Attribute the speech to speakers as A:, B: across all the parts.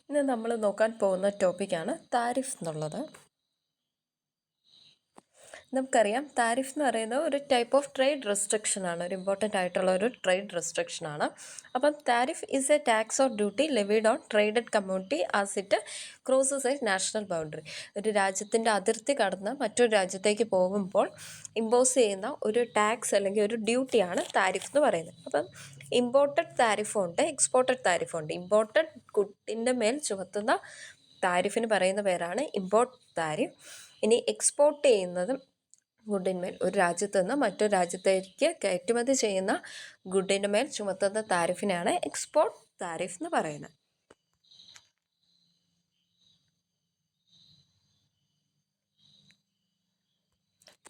A: ഇന്ന് നമ്മൾ നോക്കാൻ പോകുന്ന ടോപ്പിക്കാണ് താരിഫ് എന്നുള്ളത്. നമുക്കറിയാം താരിഫ് എന്ന് പറയുന്നത് ഒരു ടൈപ്പ് ഓഫ് ട്രേഡ് റെസ്ട്രിക്ഷൻ ആണ്, ഒരു ഇമ്പോർട്ടൻ്റ് ആയിട്ടുള്ള ഒരു ട്രേഡ് റെസ്ട്രിക്ഷൻ ആണ്. അപ്പം tariff is A tax or duty levied on traded community as it crosses A national boundary. ഒരു രാജ്യത്തിൻ്റെ അതിർത്തി കടന്ന് മറ്റൊരു രാജ്യത്തേക്ക് പോകുമ്പോൾ ഇമ്പോസ് ചെയ്യുന്ന ഒരു ടാക്സ് അല്ലെങ്കിൽ ഒരു ഡ്യൂട്ടിയാണ് താരിഫ് എന്ന് പറയുന്നത്. അപ്പം ഇമ്പോർട്ടഡ് താരിഫുണ്ട്, എക്സ്പോർട്ടഡ് താരിഫുണ്ട്. ഇമ്പോർട്ടഡ് ഗുഡിൻ്റെ മേൽ ചുമത്തുന്ന താരിഫിന് പറയുന്ന പേരാണ് ഇമ്പോർട്ട് താരിഫ്. ഇനി എക്സ്പോർട്ട് ചെയ്യുന്നതും ഗുഡിന്മേൽ, ഒരു രാജ്യത്ത് നിന്ന് മറ്റൊരു രാജ്യത്തേക്ക് കയറ്റുമതി ചെയ്യുന്ന ഗുഡിൻ്റെ മേൽ ചുമത്തുന്ന താരിഫിനാണ് എക്സ്പോർട്ട് താരിഫ് എന്ന് പറയുന്നത്.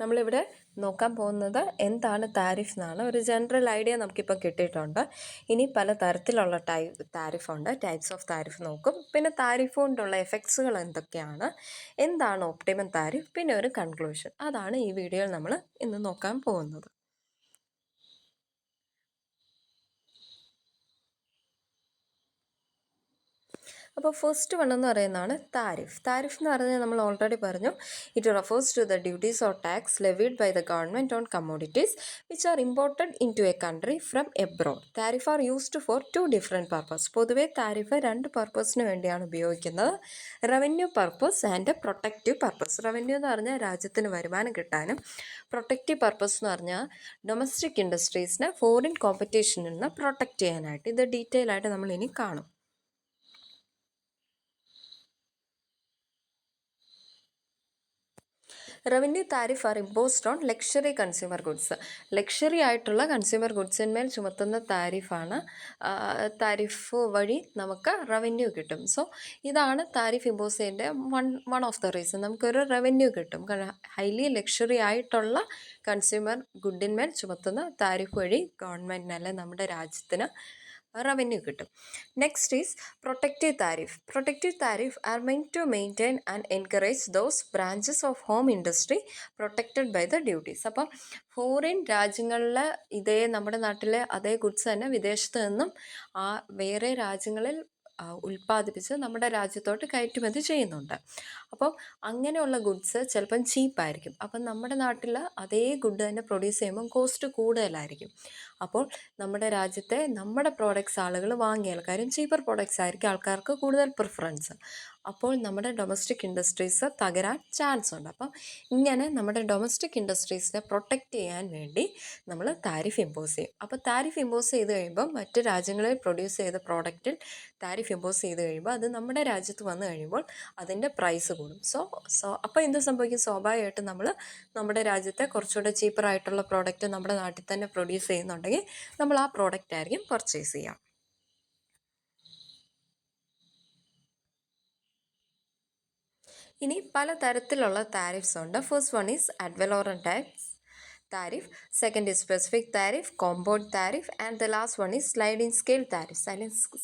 A: നമ്മളിവിടെ നോക്കാൻ പോകുന്നത് എന്താണ് താരിഫ് എന്നാണ്. ഒരു ജനറൽ ഐഡിയ നമുക്കിപ്പോൾ കിട്ടിയിട്ടുണ്ട്. ഇനി പല തരത്തിലുള്ള താരിഫുണ്ട്, ടൈപ്സ് ഓഫ് താരിഫ് നോക്കും. പിന്നെ താരിഫ് കൊണ്ടുള്ള എഫക്ട്സുകൾ എന്തൊക്കെയാണ്, എന്താണ് ഒപ്റ്റിമം താരിഫ്, പിന്നെ ഒരു കൺക്ലൂഷൻ. അതാണ് ഈ വീഡിയോയിൽ നമ്മൾ ഇന്ന് നോക്കാൻ പോകുന്നത്. അപ്പോൾ ഫസ്റ്റ് വൺ എന്ന് പറയുന്നതാണ് താരിഫ്. താരിഫ് എന്ന് പറഞ്ഞാൽ നമ്മൾ ഓൾറെഡി പറഞ്ഞു, it refers to the duties or tax levied by the government on commodities which are imported in to a country from abroad. Tariff are used for 2 different purpose. പൊതുവേ tariff 2 പർപ്പസിന് വേണ്ടിയാണ് ഉപയോഗിക്കുന്നത്: revenue purpose and protective purpose. Revenue എന്ന് പറഞ്ഞാൽ രാജ്യത്തിന് വരുമാനം കിട്ടാനും, protective purpose എന്ന് പറഞ്ഞാൽ ഡൊമസ്റ്റിക് ഇൻഡസ്ട്രീസിനെ ഫോറിൻ കോമ്പറ്റീഷനിൽ നിന്ന് പ്രൊട്ടക്റ്റ് ചെയ്യാനായിട്ട്. ഇത് ഡീറ്റെയിൽ ആയിട്ട് നമ്മൾ ഇനി കാണും. Revenue tariff are imposed on luxury consumer goods. Luxury ആയിട്ടുള്ള കൺസ്യൂമർ ഗുഡ്സിന്മേൽ ചുമത്തുന്ന താരിഫാണ്. താരിഫ് വഴി നമുക്ക് റവന്യൂ കിട്ടും. സോ ഇതാണ് താരിഫ് ഇമ്പോസ് ചെയ്യേണ്ട വൺ ഓഫ് ദ റീസൺ. നമുക്കൊരു റവന്യൂ കിട്ടും. ഹൈലി ലക്ഷറി ആയിട്ടുള്ള കൺസ്യൂമർ ഗുഡിന്മേൽ ചുമത്തുന്ന താരിഫ് വഴി ഗവൺമെൻറ്റിനല്ല നമ്മുടെ രാജ്യത്തിന് റവന്യൂ കിട്ടും. Next is protective tariff. Protective tariff are main to maintain and encourage those branches of home industry protected by the duties. അപ്പം ഫോറിൻ രാജ്യങ്ങളിൽ ഇതേ നമ്മുടെ നാട്ടിലെ അതേ ഗുഡ്സ് തന്നെ വിദേശത്ത് നിന്നും വേറെ രാജ്യങ്ങളിൽ ഉൽപ്പാദിപ്പിച്ച് നമ്മുടെ രാജ്യത്തോട്ട് കയറ്റുമതി ചെയ്യുന്നുണ്ട്. അപ്പോൾ അങ്ങനെയുള്ള ഗുഡ്സ് ചിലപ്പം ചീപ്പായിരിക്കും. അപ്പം നമ്മുടെ നാട്ടിൽ അതേ ഗുഡ് തന്നെ പ്രൊഡ്യൂസ് ചെയ്യുമ്പം കോസ്റ്റ് കൂടുതലായിരിക്കും. അപ്പോൾ നമ്മുടെ രാജ്യത്തെ നമ്മുടെ പ്രോഡക്റ്റ്സ് ആളുകൾ വാങ്ങിയാൽ, കാര്യം ചീപ്പർ പ്രോഡക്റ്റ്സ് ആയിരിക്കും ആൾക്കാർക്ക് കൂടുതൽ പ്രിഫറൻസ്. അപ്പോൾ നമ്മുടെ ഡൊമസ്റ്റിക് ഇൻഡസ്ട്രീസ് തകരാൻ ചാൻസ് ഉണ്ട്. അപ്പം ഇങ്ങനെ നമ്മുടെ ഡൊമസ്റ്റിക് ഇൻഡസ്ട്രീസിനെ പ്രൊട്ടക്റ്റ് ചെയ്യാൻ വേണ്ടി നമ്മൾ താരിഫ് ഇമ്പോസ് ചെയ്യും. അപ്പോൾ താരിഫ് ഇമ്പോസ് ചെയ്ത് കഴിയുമ്പോൾ മറ്റ് രാജ്യങ്ങളിൽ പ്രൊഡ്യൂസ് ചെയ്ത പ്രോഡക്റ്റിൽ താരിഫ് ഇമ്പോസ് ചെയ്ത് കഴിയുമ്പോൾ അത് നമ്മുടെ രാജ്യത്ത് വന്നു കഴിയുമ്പോൾ അതിൻ്റെ പ്രൈസ് കൂടും. അപ്പോൾ എന്ത് സംഭവിക്കും? സ്വാഭാവികമായിട്ടും നമ്മൾ നമ്മുടെ രാജ്യത്തെ കുറച്ചുകൂടെ ചീപ്പറായിട്ടുള്ള പ്രോഡക്റ്റ് നമ്മുടെ നാട്ടിൽ തന്നെ പ്രൊഡ്യൂസ് ചെയ്യുന്നുണ്ടെങ്കിൽ നമ്മൾ ആ പ്രോഡക്റ്റ് ആയിരിക്കും പർച്ചേസ് ചെയ്യുക. ഇനി പല തരത്തിലുള്ള താരിഫ്സ് ഉണ്ട്. First one is ad valorem tariff, second is specific tariff, compound tariff, and the last one is sliding scale tariff.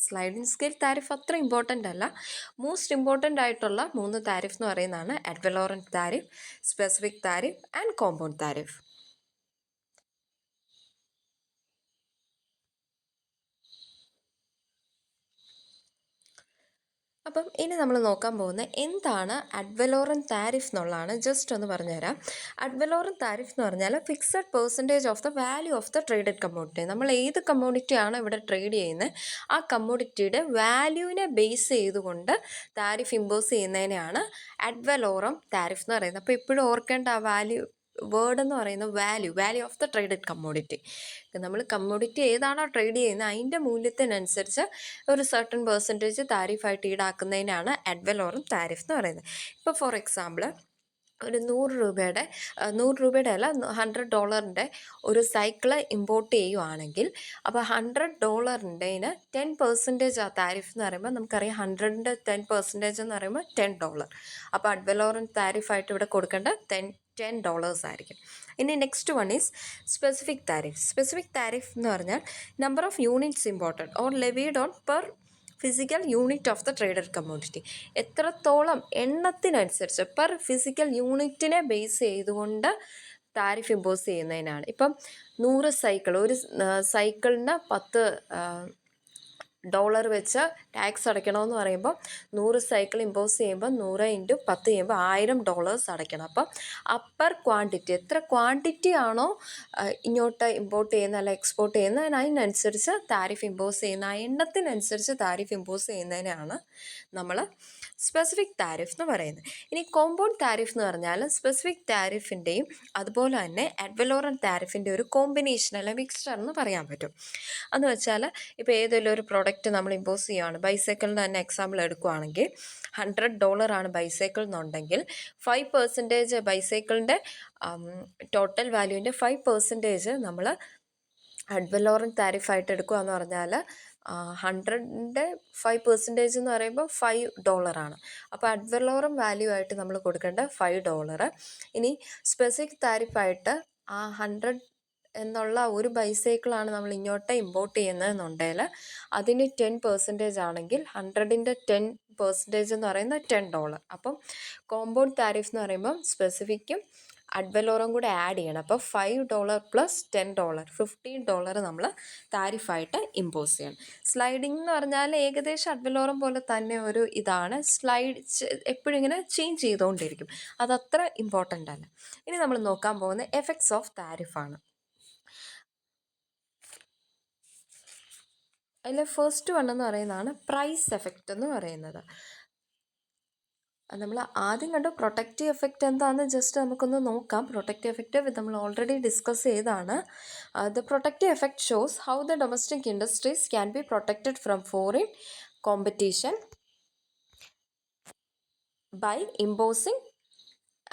A: Sliding scale tariff അത്ര ഇമ്പോർട്ടൻ്റ് അല്ല. മോസ്റ്റ് ഇമ്പോർട്ടൻ്റ് ആയിട്ടുള്ള 3 താരിഫ് എന്ന് പറയുന്നതാണ് ad valorem tariff, specific tariff and compound tariff. അപ്പം ഇനി നമ്മൾ നോക്കാൻ പോകുന്നത് എന്താണ് അഡ് വലോറം താരിഫ് എന്നുള്ളതാണ്. ജസ്റ്റ് ഒന്ന് പറഞ്ഞുതരാം. അഡ് വലോറം താരിഫ് എന്ന് പറഞ്ഞാൽ fixed percentage of the value of the traded commodity. നമ്മൾ ഏത് കമ്മോഡിറ്റിയാണ് ഇവിടെ ട്രേഡ് ചെയ്യുന്നത് ആ കമ്മോഡിറ്റിയുടെ വാല്യൂവിനെ ബേസ് ചെയ്തുകൊണ്ട് tariff impose ചെയ്യുന്നതിനെയാണ് add valorem tariff എന്ന് പറയുന്നത്. അപ്പോൾ എപ്പോഴും ഓർക്കേണ്ട ആ വേർഡ് എന്ന് പറയുന്നത് value of the traded commodity. നമ്മൾ കമ്മോഡിറ്റി ഏതാണോ ട്രേഡ് ചെയ്യുന്നത് അതിൻ്റെ മൂല്യത്തിനനുസരിച്ച് ഒരു certain percentage താരിഫായിട്ട് ഈടാക്കുന്നതിനാണ് add valorem tariff എന്ന് പറയുന്നത്. ഇപ്പോൾ ഫോർ എക്സാമ്പിൾ ഒരു 100 രൂപയുടെ അല്ല $100 ഒരു സൈക്കിള് ഇമ്പോർട്ട് ചെയ്യുവാണെങ്കിൽ അപ്പോൾ $100 10% ആ താരിഫ് എന്ന് പറയുമ്പോൾ നമുക്കറിയാം 100ൻ്റെ 10% എന്ന് പറയുമ്പോൾ $10. അപ്പോൾ അഡ് വലോറം താരിഫായിട്ട് ഇവിടെ കൊടുക്കേണ്ട $10 ആയിരിക്കും. ഇനി next one is specific tariff. Specific tariff എന്ന് പറഞ്ഞാൽ number of units imported or levied on per physical unit of the traded commodity. എത്രത്തോളം എണ്ണത്തിനനുസരിച്ച് പെർ ഫിസിക്കൽ യൂണിറ്റിനെ ബേസ് ചെയ്തുകൊണ്ട് താരിഫ് ഇമ്പോസ് ചെയ്യുന്നതിനാണ്. ഇപ്പം 100 സൈക്കിൾ, ഒരു സൈക്കിളിന് 10 ഡോളർ വെച്ച് ടാക്സ് അടയ്ക്കണമെന്ന് പറയുമ്പോൾ 100 സൈക്കിൾ ഇമ്പോസ് ചെയ്യുമ്പോൾ 100 × 10 ചെയ്യുമ്പോൾ $1000 അടയ്ക്കണം. അപ്പം അപ്പർ ക്വാണ്ടിറ്റി എത്ര ക്വാണ്ടിറ്റി ആണോ ഇങ്ങോട്ട് ഇമ്പോർട്ട് ചെയ്യുന്ന അല്ല എക്സ്പോർട്ട് ചെയ്യുന്ന അതിനനുസരിച്ച് താരിഫ് ഇമ്പോസ് ചെയ്യുന്ന ആ എണ്ണത്തിനനുസരിച്ച് താരിഫ് ഇമ്പോസ് ചെയ്യുന്നതിനാണ് നമ്മൾ സ്പെസിഫിക് താരിഫ് എന്ന് പറയുന്നത്. ഇനി കോമ്പൗണ്ട് താരിഫ് എന്ന് പറഞ്ഞാൽ സ്പെസിഫിക് താരിഫിൻ്റെയും അതുപോലെ തന്നെ അഡ്വലോറൻ താരിഫിൻ്റെ ഒരു കോമ്പിനേഷൻ അല്ല മിക്സ്ചർ എന്ന് പറയാൻ പറ്റും. എന്ന് വെച്ചാൽ ഇപ്പോൾ ഏതെങ്കിലും ഒരു പ്രോഡക്റ്റ് നമ്മൾ ഇമ്പോസ് ചെയ്യുകയാണ്, ബൈസൈക്കിളിൻ്റെ തന്നെ എക്സാമ്പിൾ എടുക്കുകയാണെങ്കിൽ $100 ആണ് ബൈസൈക്കിൾ എന്നുണ്ടെങ്കിൽ 5% ബൈസൈക്കിളിൻ്റെ ടോട്ടൽ വാല്യൂവിൻ്റെ 5% നമ്മൾ അഡ്വലോറൻ താരിഫായിട്ട് എടുക്കുക എന്ന് പറഞ്ഞാൽ 100ൻ്റെ 5% എന്ന് പറയുമ്പോൾ $5 ആണ്. അപ്പോൾ അഡ്വലോറൻ വാല്യൂ ആയിട്ട് നമ്മൾ കൊടുക്കേണ്ട $5. ഇനി സ്പെസിഫിക് താരിഫായിട്ട് ആ 100 എന്നുള്ള ഒരു ബൈസൈക്കിളാണ് നമ്മൾ ഇങ്ങോട്ട് ഇമ്പോർട്ട് ചെയ്യുന്നതെന്നുണ്ടെങ്കിൽ അതിന് 10% ആണെങ്കിൽ 100ൻ്റെ 10% എന്ന് പറയുന്നത് $10. അപ്പം കോമ്പൗണ്ട് താരിഫ് എന്ന് പറയുമ്പം സ്പെസിഫിക്കും അഡ്വലോറും കൂടെ ആഡ് ചെയ്യണം. അപ്പോൾ $5 + $10 $15 നമ്മൾ താരിഫായിട്ട് ഇമ്പോസ് ചെയ്യണം. സ്ലൈഡിംഗ് എന്ന് പറഞ്ഞാൽ ഏകദേശം അഡ്വലോറും പോലെ തന്നെ ഒരു ഇതാണ്. എപ്പോഴും ഇങ്ങനെ ചേഞ്ച് ചെയ്തുകൊണ്ടിരിക്കും, അതത്ര ഇമ്പോർട്ടൻ്റ് അല്ല. ഇനി നമ്മൾ നോക്കാൻ പോകുന്ന എഫക്ട്സ് ഓഫ് താരിഫാണ്. അതിൽ ഫസ്റ്റ് വൺ എന്ന് പറയുന്നതാണ് പ്രൈസ് എഫക്റ്റ് എന്ന് പറയുന്നത്. നമ്മൾ ആദ്യം കണ്ട പ്രൊട്ടക്റ്റീവ് എഫക്റ്റ് എന്താണെന്ന് ജസ്റ്റ് നമുക്കൊന്ന് നോക്കാം. പ്രൊട്ടക്റ്റീവ് എഫക്റ്റ് നമ്മൾ ഓൾറെഡി ഡിസ്കസ് ചെയ്താണ്. The protective effect shows how the domestic industries can be protected from foreign competition by imposing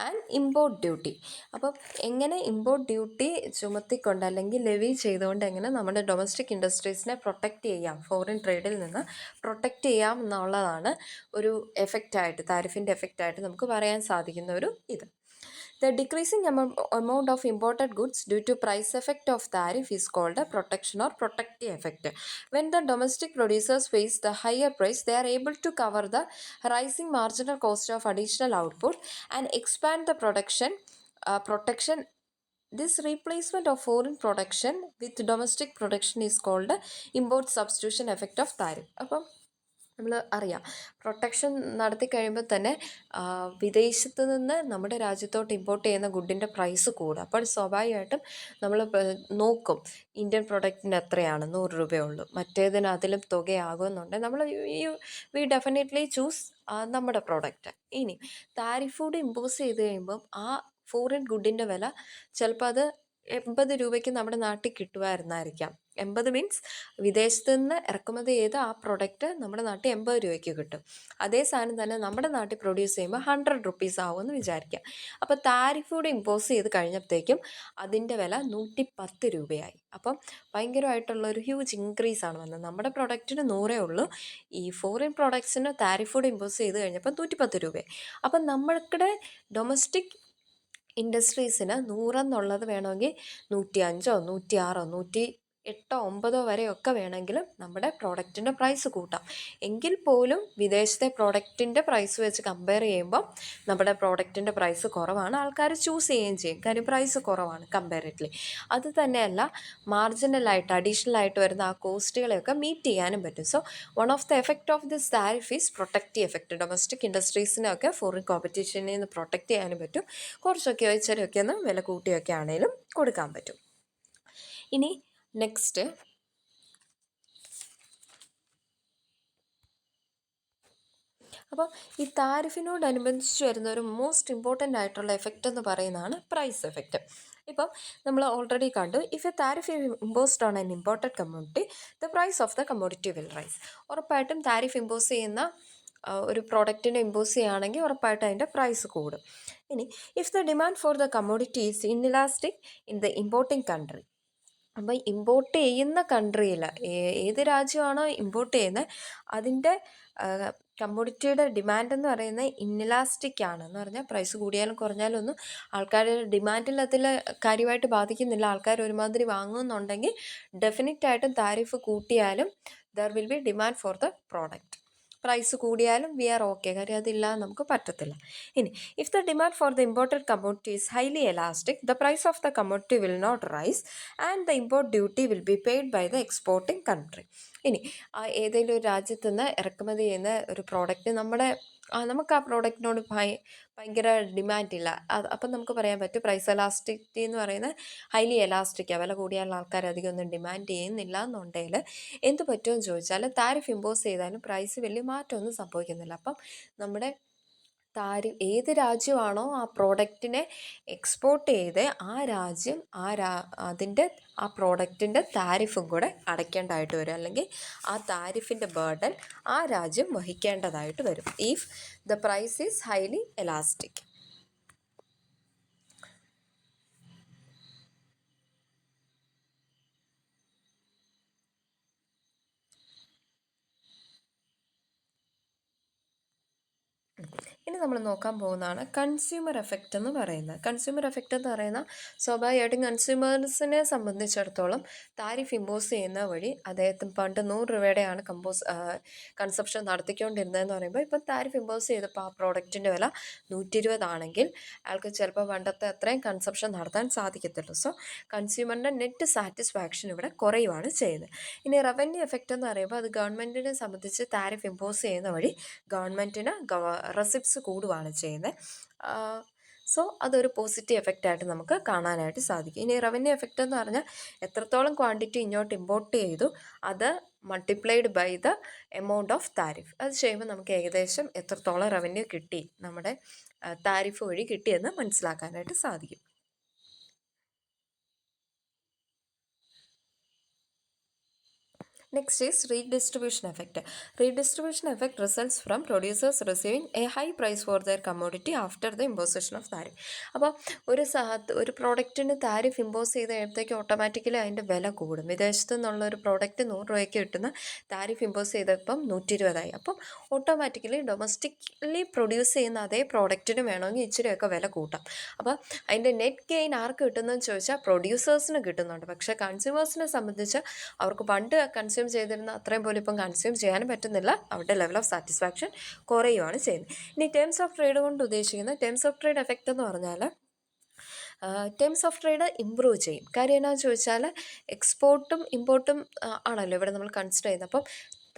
A: and import duty. അപ്പം എങ്ങനെ ഇമ്പോർട്ട് ഡ്യൂട്ടി ചുമത്തിക്കൊണ്ട് അല്ലെങ്കിൽ ലെവി ചെയ്തുകൊണ്ട് എങ്ങനെ നമ്മുടെ ഡൊമസ്റ്റിക് ഇൻഡസ്ട്രീസിനെ പ്രൊട്ടക്റ്റ് ചെയ്യാം, ഫോറിൻ ട്രേഡിൽ നിന്ന് പ്രൊട്ടക്റ്റ് ചെയ്യാം എന്നുള്ളതാണ് ഒരു എഫക്റ്റായിട്ട്, താരിഫിൻ്റെ എഫക്റ്റായിട്ട് നമുക്ക് പറയാൻ സാധിക്കുന്ന ഒരു ഇത്. The decreasing amount of imported goods due to price effect of tariff is called a protection or protective effect. When the domestic producers face the higher price, they are able to cover the rising marginal cost of additional output and expand the protection. This replacement of foreign production with domestic production is called import substitution effect of tariff. അപ്പം നമ്മൾ അറിയാം, protection നടത്തി കഴിയുമ്പോൾ തന്നെ വിദേശത്ത് നിന്ന് നമ്മുടെ രാജ്യത്തോട്ട് import ചെയ്യുന്ന ഗുഡിൻ്റെ പ്രൈസ് കൂടും. അപ്പോൾ സ്വാഭാവികമായിട്ടും നമ്മൾ നോക്കും ഇന്ത്യൻ പ്രൊഡക്റ്റിന് എത്രയാണ്, 100 രൂപയുള്ളൂ, മറ്റേതിന് അതിലും തുകയാകുമെന്നുണ്ടെങ്കിൽ നമ്മൾ വി ഡെഫിനറ്റ്ലി ചൂസ് നമ്മുടെ പ്രോഡക്റ്റ്. ഇനി താരിഫ് കൂടി ഇമ്പോസ് ചെയ്ത് കഴിയുമ്പം ആ ഫോറിൻ ഗുഡിൻ്റെ വില ചിലപ്പോൾ അത് 80 രൂപയ്ക്ക് നമ്മുടെ നാട്ടിൽ കിട്ടുമായിരുന്നായിരിക്കാം. 80 മീൻസ് വിദേശത്ത് നിന്ന് ഇറക്കുമതി ചെയ്ത് ആ പ്രൊഡക്റ്റ് നമ്മുടെ നാട്ടിൽ 80 രൂപയ്ക്ക് കിട്ടും. അതേ സാധനം തന്നെ നമ്മുടെ നാട്ടിൽ പ്രൊഡ്യൂസ് ചെയ്യുമ്പോൾ 100 റുപ്പീസ് ആവുമെന്ന് വിചാരിക്കാം. അപ്പോൾ താരിഫ് കൂടി ഇമ്പോസ് ചെയ്ത് കഴിഞ്ഞപ്പോഴത്തേക്കും അതിൻ്റെ വില 110 രൂപയായി. അപ്പം ഭയങ്കരമായിട്ടുള്ളൊരു ഹ്യൂജ് ഇൻക്രീസാണ് വന്നത്. നമ്മുടെ പ്രൊഡക്റ്റിന് 100 ഉള്ളൂ, ഈ ഫോറിൻ പ്രൊഡക്ട്സിന് താരിഫ് കൂടി ഇമ്പോസ് ചെയ്ത് കഴിഞ്ഞപ്പോൾ 110 രൂപയായി. അപ്പം നമ്മൾക്കിടെ ഡൊമസ്റ്റിക് ഇൻഡസ്ട്രീസിന് 100 എന്നുള്ളത് വേണമെങ്കിൽ 105, 106, 108, 9 വരെയൊക്കെ വേണമെങ്കിലും നമ്മുടെ പ്രോഡക്റ്റിൻ്റെ പ്രൈസ് കൂട്ടാം. എങ്കിൽ പോലും വിദേശത്തെ പ്രോഡക്റ്റിൻ്റെ പ്രൈസ് വെച്ച് കമ്പയർ ചെയ്യുമ്പോൾ നമ്മുടെ പ്രോഡക്റ്റിൻ്റെ പ്രൈസ് കുറവാണ്, ആൾക്കാർ ചൂസ് ചെയ്യുകയും ചെയ്യും, കാര്യം പ്രൈസ് കുറവാണ് കമ്പാരിറ്റീവ്ലി. അത് തന്നെയല്ല, മാർജിനലായിട്ട് അഡീഷണലായിട്ട് വരുന്ന ആ കോസ്റ്റുകളെയൊക്കെ മീറ്റ് ചെയ്യാനും പറ്റും. So one of the effect of this tariff is protective effect. Domestic ഇൻഡസ്ട്രീസിനെയൊക്കെ ഫോറിൻ കോമ്പറ്റീഷനിൽ നിന്ന് പ്രൊട്ടക്റ്റ് ചെയ്യാനും പറ്റും, കുറച്ചൊക്കെ ഇച്ചിരിയൊക്കെ ഒന്ന് വില കൂട്ടിയൊക്കെ ആണെങ്കിലും കൊടുക്കാൻ പറ്റും. ഇനി നെക്സ്റ്റ് അപ്പോൾ ഈ താരിഫിനോടനുബന്ധിച്ച് വരുന്ന ഒരു മോസ്റ്റ് ഇമ്പോർട്ടൻ്റ് ആയിട്ടുള്ള എഫക്റ്റ് എന്ന് പറയുന്നതാണ് പ്രൈസ് എഫക്റ്റ്. ഇപ്പം നമ്മൾ ഓൾറെഡി കണ്ടു, if a tariff imposed on an imported commodity the price of the commodity will rise. ഉറപ്പായിട്ടും താരിഫ് ഇമ്പോസ് ചെയ്യുന്ന ഒരു പ്രോഡക്റ്റിനെ ഇമ്പോസ് ചെയ്യുകയാണെങ്കിൽ ഉറപ്പായിട്ടും അതിൻ്റെ പ്രൈസ് കൂടും. ഇനി if the demand for the commodity is inelastic in the importing country. അപ്പോൾ import ചെയ്യുന്ന കൺട്രിയിൽ ഏത് രാജ്യമാണോ ഇമ്പോർട്ട് ചെയ്യുന്നത് അതിൻ്റെ കമ്മോഡിറ്റിയുടെ ഡിമാൻഡ് എന്ന് പറയുന്നത് ഇൻഇലാസ്റ്റിക് ആണ്. എന്ന് പറഞ്ഞാൽ പ്രൈസ് കൂടിയാലും കുറഞ്ഞാലും ഒന്നും ആൾക്കാരുടെ ഡിമാൻഡിൽ അതിൽ കാര്യമായിട്ട് ബാധിക്കുന്നില്ല. ആൾക്കാർ ഒരുമാതിരി വാങ്ങുന്നുണ്ടെങ്കിൽ ഡെഫിനറ്റായിട്ടും താരിഫ് കൂട്ടിയാലും there will be demand for the product. Price കൂടിയാലും വി ആർ ഓക്കെ, കാര്യം അതില്ലാതെ നമുക്ക് പറ്റത്തില്ല. ഇനി if the demand for the imported commodity is highly elastic the price of the commodity will not rise and the import duty will be paid by the exporting country. ഇനി ഏതെങ്കിലും ഒരു രാജ്യത്തു നിന്ന് ഇറക്കുമതി ചെയ്യുന്ന ഒരു പ്രോഡക്റ്റ് നമുക്ക് ആ പ്രോഡക്റ്റിനോട് ഭയങ്കര ഡിമാൻഡില്ല. അപ്പം നമുക്ക് പറയാൻ പറ്റും പ്രൈസ് എലാസ്റ്റിറ്റി എന്ന് പറയുന്നത് ഹൈലി എലാസ്റ്റിക്കാണ്. വില കൂടിയാലുള്ള ആൾക്കാർ അധികം ഒന്നും ഡിമാൻഡ് ചെയ്യുന്നില്ല എന്നുണ്ടെങ്കിൽ എന്ത് പറ്റുമെന്ന് ചോദിച്ചാൽ താരിഫ് ഇമ്പോസ് ചെയ്താലും പ്രൈസ് വലിയ മാറ്റമൊന്നും സംഭവിക്കുന്നില്ല. അപ്പം നമ്മുടെ ഏത് രാജ്യമാണോ ആ പ്രോഡക്റ്റിനെ എക്സ്പോർട്ട് ചെയ്ത് ആ രാജ്യം അതിൻ്റെ ആ പ്രോഡക്റ്റിൻ്റെ താരിഫും കൂടെ അടയ്ക്കേണ്ടതായിട്ട് വരും, അല്ലെങ്കിൽ ആ താരിഫിൻ്റെ ബേർഡൻ ആ രാജ്യം വഹിക്കേണ്ടതായിട്ട് വരും if the price is highly elastic. ഇനി നമ്മൾ നോക്കാൻ പോകുന്നതാണ് കൺസ്യൂമർ എഫക്റ്റ് എന്ന് പറയുന്നത്. കൺസ്യൂമർ എഫക്റ്റ് എന്ന് പറയുന്ന സ്വാഭാവികമായിട്ടും കൺസ്യൂമേഴ്സിനെ സംബന്ധിച്ചിടത്തോളം താരിഫ് ഇമ്പോസ് ചെയ്യുന്ന വഴി അദ്ദേഹത്തിന് പണ്ട് 100 രൂപയുടെയാണ് കൺസപ്ഷൻ നടത്തിക്കൊണ്ടിരുന്നതെന്ന് പറയുമ്പോൾ ഇപ്പം താരിഫ് ഇമ്പോസ് ചെയ്തപ്പോൾ ആ പ്രോഡക്റ്റിൻ്റെ വില 120 ആണെങ്കിൽ അയാൾക്ക് ചിലപ്പോൾ പണ്ടത്തെ അത്രയും കൺസപ്ഷൻ നടത്താൻ സാധിക്കത്തുള്ളൂ. സോ കൺസ്യൂമറിൻ്റെ നെറ്റ് സാറ്റിസ്ഫാക്ഷൻ ഇവിടെ കുറയുവാണ് ചെയ്യുന്നത്. ഇനി റവന്യൂ എഫക്റ്റ് എന്ന് പറയുമ്പോൾ അത് ഗവൺമെൻറ്റിനെ സംബന്ധിച്ച് താരിഫ് ഇമ്പോസ് ചെയ്യുന്ന വഴി ഗവൺമെൻറ്റിന് റെസിപ്റ്റ്സ് കൂടുകയാണ് ചെയ്യുന്നത്. സോ അതൊരു പോസിറ്റീവ് എഫക്റ്റായിട്ട് നമുക്ക് കാണാനായിട്ട് സാധിക്കും. ഇനി റവന്യൂ എഫക്റ്റ് എന്ന് പറഞ്ഞാൽ എത്രത്തോളം ക്വാണ്ടിറ്റി ഇങ്ങോട്ട് ഇമ്പോർട്ട് ചെയ്തു അത് multiplied by the amount of tariff. അത് ചെയ്യുമ്പോൾ നമുക്ക് ഏകദേശം എത്രത്തോളം റവന്യൂ കിട്ടി, നമ്മുടെ താരിഫ് വഴി കിട്ടിയെന്ന് മനസ്സിലാക്കാനായിട്ട് സാധിക്കും. Next is redistribution effect. Redistribution effect results from producers receiving a high price for their commodity after the imposition of tariff. അപ്പോൾ ഒരു പ്രോഡക്റ്റിന് താരിഫ് ഇമ്പോസ് ചെയ്ത് കഴിയുമ്പോഴത്തേക്ക് ഓട്ടോമാറ്റിക്കലി അതിൻ്റെ വില കൂടും. വിദേശത്തു നിന്നുള്ള ഒരു പ്രോഡക്റ്റ് 100 രൂപയ്ക്ക് കിട്ടുന്ന താരിഫ് ഇമ്പോസ് ചെയ്തപ്പം 120 അപ്പം ഓട്ടോമാറ്റിക്കലി ഡൊമസ്റ്റിക്കലി പ്രൊഡ്യൂസ് ചെയ്യുന്ന അതേ പ്രോഡക്റ്റിന് വേണമെങ്കിൽ ഇച്ചിരിയൊക്കെ വില കൂട്ടാം. അപ്പോൾ അതിൻ്റെ നെറ്റ് ഗെയിൻ ആർക്ക് കിട്ടുന്നതെന്ന് ചോദിച്ചാൽ പ്രൊഡ്യൂസേഴ്സിന് കിട്ടുന്നുണ്ട്. പക്ഷേ കൺസ്യൂമേഴ്സിനെ സംബന്ധിച്ച് അവർക്ക് പണ്ട് കൺസ്യൂം ചെയ്തിരുന്ന അത്രയും പോലും ഇപ്പം കൺസ്യൂം ചെയ്യാനും പറ്റുന്നില്ല. അവരുടെ ലെവൽ ഓഫ് സാറ്റിസ്ഫാക്ഷൻ കുറയുകയാണ് ചെയ്യുന്നത്. ഇനി ടേംസ് ഓഫ് ട്രേഡ് കൊണ്ട് ഉദ്ദേശിക്കുന്നത് ടേംസ് ഓഫ് ട്രേഡ് എഫക്റ്റ് എന്ന് പറഞ്ഞാൽ ടേംസ് ഓഫ് ട്രേഡ് ഇമ്പ്രൂവ് ചെയ്യും. കാര്യം എന്നാന്ന് ചോദിച്ചാൽ എക്സ്പോർട്ടും ഇമ്പോർട്ടും ആണല്ലോ ഇവിടെ നമ്മൾ കൺസിഡർ ചെയ്യുന്നത്. അപ്പം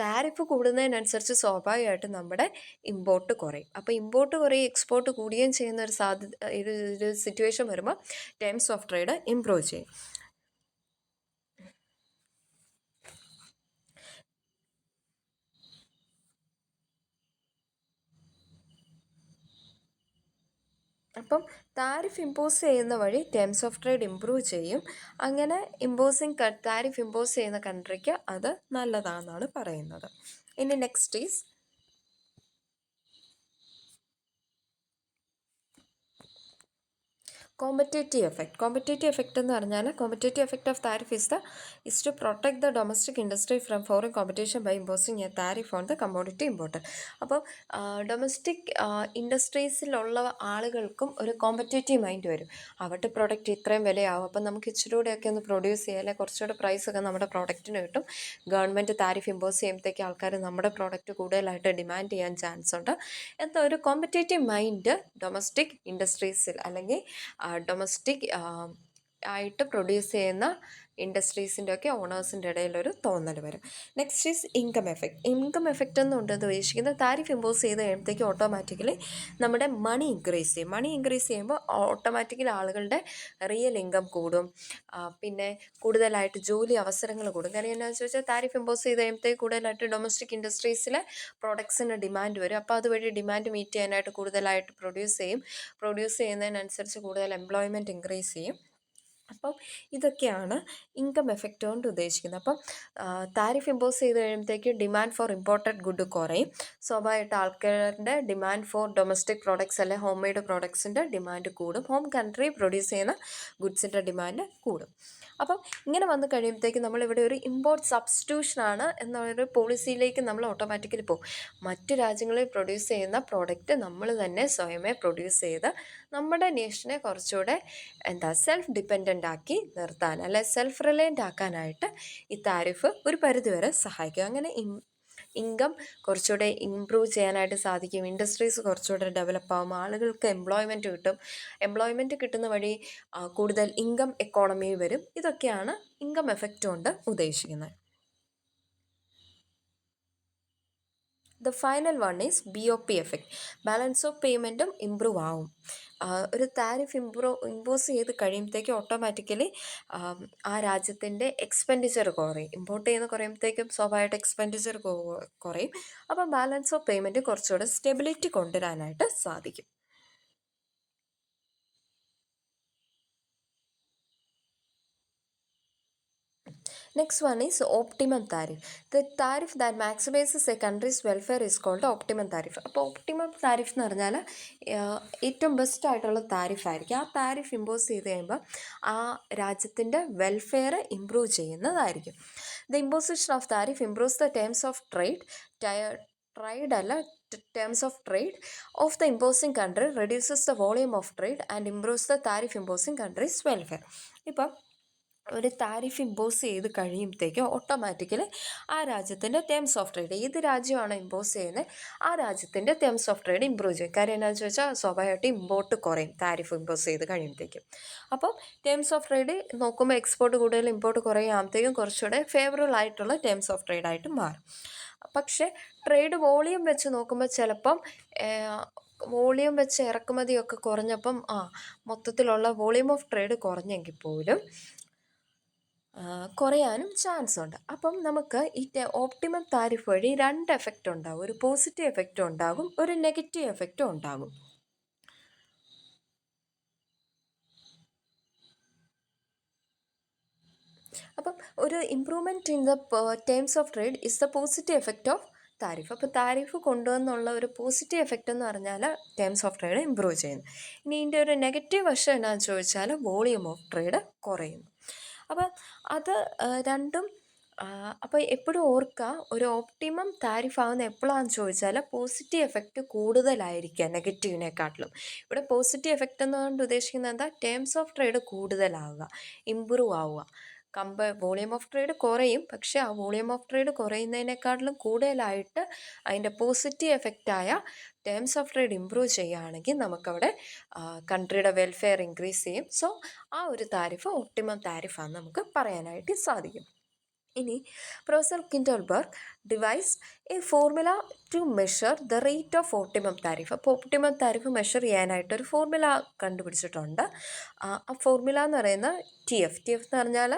A: താരിഫ് കൂടുന്നതിനനുസരിച്ച് സ്വാഭാവികമായിട്ടും നമ്മുടെ ഇമ്പോർട്ട് കുറയും. അപ്പോൾ ഇമ്പോർട്ട് കുറയും എക്സ്പോർട്ട് കൂടുകയും ചെയ്യുന്ന ഒരു സിറ്റുവേഷൻ വരുമ്പോൾ ടേംസ് ഓഫ് ട്രേഡ് ഇമ്പ്രൂവ് ചെയ്യും. അപ്പം താരിഫ് ഇമ്പോസ് ചെയ്യുന്ന വഴി ടേംസ് ഓഫ് ട്രേഡ് ഇമ്പ്രൂവ് ചെയ്യും. അങ്ങനെ താരിഫ് ഇമ്പോസ് ചെയ്യുന്ന കൺട്രിക്ക് അത് നല്ലതാണെന്നാണ് പറയുന്നത്. ഇനി next is competitive effect. Competitive effect എന്ന് പറഞ്ഞാൽ competitive effect of tariff is to protect the domestic industry from foreign competition by imposing a tariff on the commodity imported. അപ്പോൾ ഡൊമസ്റ്റിക് ഇൻഡസ്ട്രീസിലുള്ള ആളുകൾക്കും ഒരു കോമ്പറ്റേറ്റീവ് മൈൻഡ് വരും. അവരുടെ പ്രോഡക്റ്റ് ഇത്രയും വിലയാവും, അപ്പം നമുക്ക് ഇച്ചിരി കൂടെയൊക്കെ ഒന്ന് പ്രൊഡ്യൂസ് ചെയ്യാം, അല്ലെങ്കിൽ കുറച്ചുകൂടെ പ്രൈസൊക്കെ നമ്മുടെ പ്രോഡക്റ്റിന് കിട്ടും. ഗവൺമെൻറ് താരിഫ് ഇമ്പോസ് ചെയ്യുമ്പോഴത്തേക്ക് ആൾക്കാർ നമ്മുടെ പ്രോഡക്റ്റ് കൂടുതലായിട്ട് ഡിമാൻഡ് ചെയ്യാൻ ചാൻസ് ഉണ്ട്. എന്താ ഒരു കോമ്പറ്റേറ്റീവ് മൈൻഡ് ഡൊമസ്റ്റിക് ഇൻഡസ്ട്രീസിൽ അല്ലെങ്കിൽ ഡൊമസ്റ്റിക് ആയിട്ട് പ്രൊഡ്യൂസ് ചെയ്യുന്ന ഇൻഡസ്ട്രീസിൻ്റെ ഒക്കെ ഓണേഴ്സിൻ്റെ ഇടയിലൊരു തോന്നൽ വരും. Next is income effect. Income effect എന്നുകൊണ്ട് ഉദ്ദേശിക്കുന്നത് താരിഫ് ഇമ്പോസ് ചെയ്ത് കഴിയുമ്പോഴത്തേക്ക് ഓട്ടോമാറ്റിക്കലി നമ്മുടെ മണി ഇൻക്രീസ് ചെയ്യും. മണി ഇൻക്രീസ് ചെയ്യുമ്പോൾ ഓട്ടോമാറ്റിക്കലി ആളുകളുടെ റിയൽ ഇൻകം കൂടും. പിന്നെ കൂടുതലായിട്ട് ജോലി അവസരങ്ങൾ കൂടും. കാര്യം എന്താണെന്ന് ചോദിച്ചാൽ താരിഫ് ഇമ്പോസ് ചെയ്ത് കഴിയുമ്പോഴത്തേക്ക് കൂടുതലായിട്ട് ഡൊമസ്റ്റിക് ഇൻഡസ്ട്രീസിലെ പ്രോഡക്ട്സിന് ഡിമാൻഡ് വരും. അപ്പോൾ അതുവഴി ഡിമാൻഡ് മീറ്റ് ചെയ്യാനായിട്ട് കൂടുതലായിട്ട് പ്രൊഡ്യൂസ് ചെയ്യും. പ്രൊഡ്യൂസ് ചെയ്യുന്നതിനനുസരിച്ച് കൂടുതൽ എംപ്ലോയ്മെൻറ്റ് ഇൻക്രീസ് ചെയ്യും. അപ്പം ഇതൊക്കെയാണ് ഇൻകം എഫക്റ്റ് കൊണ്ട് ഉദ്ദേശിക്കുന്നത്. അപ്പം താരിഫ് ഇമ്പോസ് ചെയ്ത് കഴിയുമ്പോഴത്തേക്ക് ഡിമാൻഡ് ഫോർ ഇമ്പോർട്ടഡ് ഗുഡ് കുറയും. സ്വാഭാവികമായിട്ട് ആൾക്കാരുടെ ഡിമാൻഡ് ഫോർ ഡൊമസ്റ്റിക് പ്രോഡക്ട്സ് അല്ലെങ്കിൽ ഹോം മെയ്ഡ് പ്രോഡക്ട്സിൻ്റെ ഡിമാൻഡ് കൂടും. ഹോം കൺട്രി പ്രൊഡ്യൂസ് ചെയ്യുന്ന ഗുഡ്സിൻ്റെ ഡിമാൻഡ് കൂടും. അപ്പം ഇങ്ങനെ വന്നു കഴിയുമ്പോഴത്തേക്ക് നമ്മളിവിടെ ഒരു ഇമ്പോർട്ട് സബ്സ്റ്റിറ്റ്യൂഷനാണ് എന്നുള്ളൊരു പോളിസിയിലേക്ക് നമ്മൾ ഓട്ടോമാറ്റിക്കലി പോകും. മറ്റു രാജ്യങ്ങളിൽ പ്രൊഡ്യൂസ് ചെയ്യുന്ന പ്രോഡക്റ്റ് നമ്മൾ തന്നെ സ്വയമേ പ്രൊഡ്യൂസ് ചെയ്ത് നമ്മുടെ നേഷനെ കുറച്ചുകൂടെ സെൽഫ് ഡിപ്പെൻഡൻ്റ് ആക്കി നിർത്താൻ, അല്ലെ സെൽഫ് റിലയൻ്റ് ആക്കാനായിട്ട് ഈ താരിഫ് ഒരു പരിധിവരെ സഹായിക്കും. അങ്ങനെ ഇൻകം കുറച്ചുകൂടെ ഇമ്പ്രൂവ് ചെയ്യാനായിട്ട് സാധിക്കും. ഇൻഡസ്ട്രീസ് കുറച്ചുകൂടെ ഡെവലപ്പ് ആകും. ആളുകൾക്ക് എംപ്ലോയ്മെൻറ്റ് കിട്ടും. എംപ്ലോയ്മെൻറ്റ് കിട്ടുന്ന വഴി കൂടുതൽ ഇൻകം എക്കോണമി വരും. ഇതൊക്കെയാണ് ഇൻകം എഫക്റ്റ് കൊണ്ട് ഉദ്ദേശിക്കുന്നത്. The final one is BOP effect. Balance of പേയ്മെൻറ്റും ഇമ്പ്രൂവ് ആവും. ഒരു താരിഫ് ഇമ്പോസ് ചെയ്ത് കഴിയുമ്പോഴത്തേക്കും ഓട്ടോമാറ്റിക്കലി ആ രാജ്യത്തിൻ്റെ എക്സ്പെൻഡിച്ചർ കുറയും. ഇമ്പോർട്ട് ചെയ്യുന്ന കുറയുമ്പോഴത്തേക്കും സ്വാഭാവികമായിട്ട് എക്സ്പെൻഡിച്ചർ കുറയും. അപ്പം ബാലൻസ് ഓഫ് പേയ്മെൻറ്റ് കുറച്ചുകൂടെ സ്റ്റെബിലിറ്റി കൊണ്ടുവരാനായിട്ട് സാധിക്കും. Next one is optimum tariff. The tariff that maximizes a country's welfare is called optimum tariff. അപ്പോൾ optimum tariff എന്ന് പറഞ്ഞാൽ ഏറ്റവും ബെസ്റ്റ് ആയിട്ടുള്ള താരിഫായിരിക്കും. ആ താരിഫ് ഇമ്പോസ് ചെയ്ത് കഴിയുമ്പോൾ ആ രാജ്യത്തിൻ്റെ വെൽഫെയർ ഇമ്പ്രൂവ് ചെയ്യുന്നതായിരിക്കും. The imposition of tariff improves the terms of terms of trade of the imposing country, reduces the volume of trade and improves the tariff imposing country's welfare. ഇപ്പം ഒരു tariff impose ചെയ്ത് കഴിയുമ്പോഴത്തേക്കും automatically ആ രാജ്യത്തിൻ്റെ terms of trade, ഏത് രാജ്യമാണോ impose ചെയ്യുന്നത് ആ രാജ്യത്തിൻ്റെ ടേംസ് ഓഫ് ട്രേഡ് ഇമ്പ്രൂവ് ചെയ്യും. കാര്യം എന്താണെന്ന് ചോദിച്ചാൽ സ്വാഭാവികമായിട്ട് ഇമ്പോർട്ട് കുറയും താരിഫ് ഇമ്പോസ് ചെയ്ത് കഴിയുമ്പോഴത്തേക്കും. അപ്പം ടേംസ് ഓഫ് ട്രേഡ് നോക്കുമ്പോൾ എക്സ്പോർട്ട് കൂടുതൽ ഇമ്പോർട്ട് കുറയുമ്പോഴത്തേക്കും കുറച്ചുകൂടെ ഫേവറബിൾ ആയിട്ടുള്ള ടേംസ് ഓഫ് ട്രേഡ് ആയിട്ട് മാറും. പക്ഷേ ട്രേഡ് വോളിയം വെച്ച് നോക്കുമ്പോൾ ചിലപ്പം വോളിയം വെച്ച് ഇറക്കുമതിയൊക്കെ കുറഞ്ഞപ്പം മൊത്തത്തിലുള്ള വോളിയം ഓഫ് ട്രേഡ് കുറഞ്ഞെങ്കിൽ പോലും കുറയാനും ചാൻസ് ഉണ്ട്. അപ്പം നമുക്ക് ഈ ഓപ്റ്റിമം താരിഫ് വഴി രണ്ട് എഫക്റ്റ് ഉണ്ടാകും. ഒരു പോസിറ്റീവ് എഫക്റ്റും ഉണ്ടാകും, ഒരു നെഗറ്റീവ് എഫക്റ്റും ഉണ്ടാകും. അപ്പം ഒരു improvement in the terms of trade is the positive effect of tariff. അപ്പോൾ താരിഫ് കൊണ്ടുവന്നുള്ള ഒരു പോസിറ്റീവ് എഫക്റ്റ് എന്ന് പറഞ്ഞാൽ ടേംസ് ഓഫ് ട്രേഡ് ഇമ്പ്രൂവ് ചെയ്യുന്നു. ഇനി ഇതിൻ്റെ ഒരു നെഗറ്റീവ് വശം എന്നാന്ന് ചോദിച്ചാൽ വോളിയം ഓഫ് ട്രേഡ് കുറയുന്നു. അപ്പം അത് രണ്ടും അപ്പോൾ എപ്പോഴും ഓർക്കുക, ഒരു ഓപ്റ്റിമം താരിഫ് ആവുന്ന എപ്പോഴാണെന്ന് ചോദിച്ചാൽ പോസിറ്റീവ് എഫക്റ്റ് കൂടുതലായിരിക്കുക നെഗറ്റീവിനെക്കാട്ടിലും. ഇവിടെ പോസിറ്റീവ് എഫക്റ്റ് എന്നുകൊണ്ട് ഉദ്ദേശിക്കുന്നത് എന്താ, ടേംസ് ഓഫ് ട്രേഡ് കൂടുതലാവുക, ഇമ്പ്രൂവ് ആവുക. വോളിയം ഓഫ് ട്രേഡ് കുറയും, പക്ഷേ ആ വോളിയം ഓഫ് ട്രേഡ് കുറയുന്നതിനേക്കാട്ടിലും കൂടുതലായിട്ട് അതിൻ്റെ പോസിറ്റീവ് എഫക്റ്റായ ടേംസ് ഓഫ് ട്രേഡ് ഇമ്പ്രൂവ് ചെയ്യുകയാണെങ്കിൽ നമുക്കവിടെ കൺട്രിയുടെ വെൽഫെയർ ഇൻക്രീസ് ചെയ്യും. സോ ആ ഒരു താരിഫ് ഒപ്റ്റിമം താരിഫാണെന്ന് നമുക്ക് പറയാനായിട്ട് സാധിക്കും. ഇനി professor Kindleberger devised a formula to measure the rate of optimum tariff. അപ്പോൾ ഓപ്റ്റിമം താരിഫ് മെഷർ ചെയ്യാനായിട്ടൊരു ഫോർമുല കണ്ടുപിടിച്ചിട്ടുണ്ട്. ആ ഫോർമുല എന്ന് പറയുന്നത് TF എന്ന് പറഞ്ഞാൽ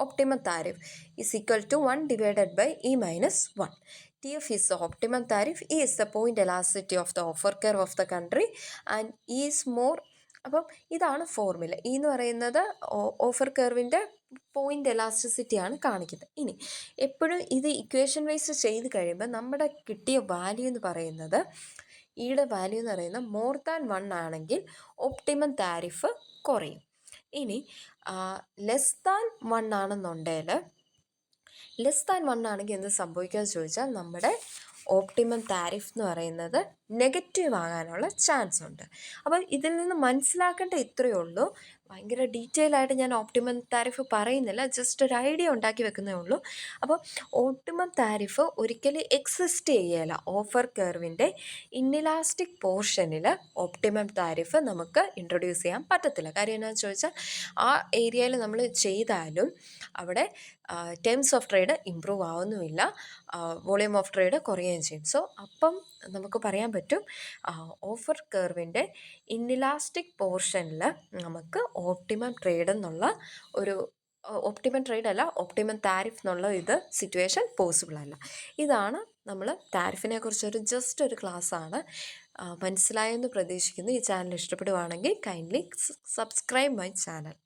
A: optimum tariff is equal to 1 divided by E-1. TF is the optimum tariff. E is the point elasticity of the offer curve of the country and E is more. അപ്പം ഇതാണ് formula. E എന്ന് പറയുന്നത് offer കർവിൻ്റെ point എലാസ്റ്റിസിറ്റിയാണ് കാണിക്കുന്നത്. ഇനി എപ്പോഴും ഇത് equation vice ചെയ്ത് കഴിയുമ്പോൾ നമ്മുടെ കിട്ടിയ വാല്യൂ എന്ന് പറയുന്നത്, ഈയുടെ വാല്യൂ എന്ന് പറയുന്നത് മോർ ദാൻ 1 ആണെങ്കിൽ ഒപ്റ്റിമം താരിഫ് കുറയും. ഇനി ലെസ് ദാൻ 1 ആണെന്നുണ്ടെങ്കിൽ, ലെസ് ദാൻ 1 ആണെങ്കിൽ എന്ത് സംഭവിക്കാമെന്ന് ചോദിച്ചാൽ നമ്മുടെ ഓപ്റ്റിമം താരിഫ് എന്ന് പറയുന്നത് നെഗറ്റീവ് ആകാനുള്ള ചാൻസ് ഉണ്ട്. അപ്പം ഇതിൽ നിന്ന് മനസ്സിലാക്കേണ്ട ഇത്രയേ ഉള്ളൂ. ഭയങ്കര ഡീറ്റെയിൽ ആയിട്ട് ഞാൻ ഓപ്റ്റിമം താരിഫ് പറയുന്നില്ല, ജസ്റ്റ് ഒരു ഐഡിയ ഉണ്ടാക്കി വെക്കുന്നേ ഉള്ളൂ. അപ്പോൾ ഓപ്റ്റിമം താരിഫ് ഒരിക്കലും എക്സിസ്റ്റ് ചെയ്യല. ഓഫർ കർവിൻ്റെ ഇന്നിലാസ്റ്റിക് പോർഷനിൽ ഓപ്റ്റിമം താരിഫ് നമുക്ക് ഇൻട്രൊഡ്യൂസ് ചെയ്യാൻ പറ്റത്തില്ല. കാര്യം എന്താണെന്ന് ചോദിച്ചാൽ ആ ഏരിയയിൽ നമ്മൾ ചെയ്താലും അവിടെ ടേംസ് ഓഫ് ട്രേഡ് ഇമ്പ്രൂവ് ആവുന്നുമില്ല, വോളിയം ഓഫ് ട്രേഡ് കുറയുകയും ചെയ്യും. സോ അപ്പം നമുക്ക് പറയാൻ പറ്റും ഓഫർ കർവിൻ്റെ ഇന്നിലാസ്റ്റിക് പോർഷനിൽ നമുക്ക് ഓപ്റ്റിമം ട്രേഡ് എന്നുള്ള ഒരു ഓപ്റ്റിമം ട്രേഡ് അല്ല, ഓപ്റ്റിമം താരിഫ് എന്നുള്ള സിറ്റുവേഷൻ പോസിബിൾ അല്ല. ഇതാണ് നമ്മൾ താരിഫിനെ കുറിച്ചൊരു ജസ്റ്റ് ഒരു ക്ലാസ്സാണ്. മനസ്സിലായെന്ന് പ്രതീക്ഷിക്കുന്നു. ഈ ചാനൽ ഇഷ്ടപ്പെടുവാണെങ്കിൽ കൈൻഡ്ലി സബ്സ്ക്രൈബ് മൈ ചാനൽ.